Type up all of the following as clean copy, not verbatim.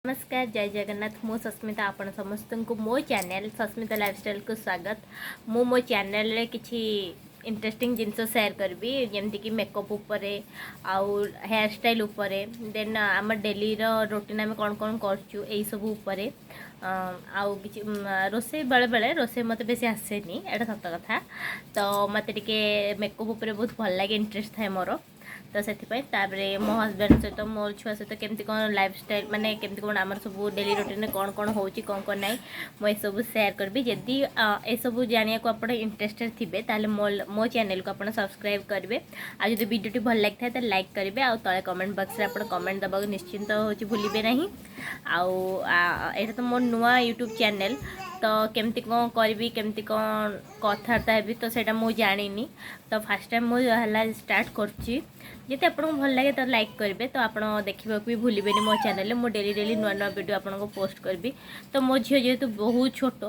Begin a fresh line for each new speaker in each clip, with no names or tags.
नमस्कार जय जगन्नाथ मु सस्मिता आपण समस्त को मो चैनल सस्मिता लाइफस्टाइल को स्वागत। मो चैनल रे किछि इंटरेस्टिंग जिनस शेयर करबी जेमति कि मेकअप उपरे आउ हेयर स्टाइल उपरे देन आम डेली रो रूटीन आम कौन कौन करछु एई सब उपरे आउ किछि रोसे बेले बेले रोसे मते बेसी आसेनी एटा सत कथा। तो मते टिके मेकअप उपरे बहुत भल लागे इंटरेस्ट थाए मोर। तो से मो हजबैंड सहित मो छुआ सहित केमती कौन लाइफ स्टाइल माने केमती कौन आमर सब डेली रूटीन कौन कौन होची कौन कौन नाई मुझे सब शेयर करबी। जदि ए सब जानिया को आप इंटरेस्टेड थे ताले मो चैनल को आप सब्सक्राइब करेंगे। आ जो वीडियो टी भल लगी था लाइक करेंगे आ तले कमेंट बॉक्स रे आप कमेंट दबा निश्चिंत होची भूलिबे नहीं। आउ तो मोर नुआ यूट्यूब चैनल तो केमती कौन करी केमती कौन कथबार्ता हेबी तो सेटा मु जानिनी। तो फास्ट टाइम मुझे स्टार्ट करची जब आपको भल लगे तो लाइक करेंगे। तो आप देखा भी भूलिए मो चैनल मु डेली डेली नुआ नुआ वीडियो आपको पोस्ट करी। तो मो झील जेहेतु बहुत छोट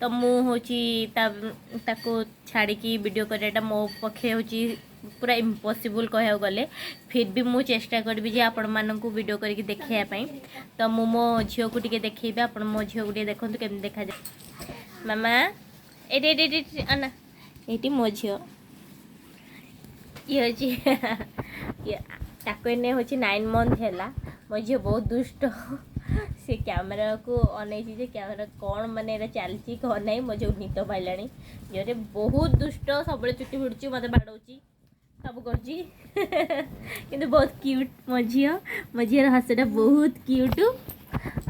तो मुझे छाड़ी वीडियो कराटा मो पक्षे हूँ पूरा इम्पॉसिबल कह गले फिर भी मुझे चेष्टा करी जे आपण मानक वीडियो करके देखापी। तो मु मो झील को टे देखी आप मो झील को देखो केमती देखा जाए। मामा ये आना ये मो झील ये ताकने हूँ 9 मंथ है मो झील बहुत दुष्ट से कैमेरा को अनैसी जे कैमेरा कौन माने चलती कौन ना मो जो नित पाइला जो बहुत दुष्ट सब चुटी फुटुची मत बाड़ौची सब कर बहुत क्यूट मो झील हसटा बहुत क्यूट।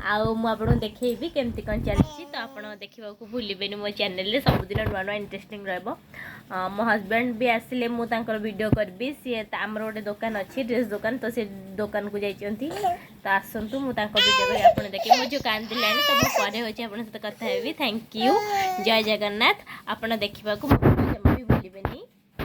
आउ मुझे देखी केमती कौन चलती तो आप देखा भूलिए मो चैनल सबुदिन नुआ नुआ इंटरेस्टिंग रहा। मो हजबैंड भी आसिले मुझे वीडियो करी सी आमर गोटे दुकान अच्छी ड्रेस दुकान तो से दुकान को जाइए तो आसतु मुझे वीडियो कर आप देखिए मुझे कांदिला तो मुझे सहित कथा हेबी। थैंक यू जय जगन्नाथ आप देखा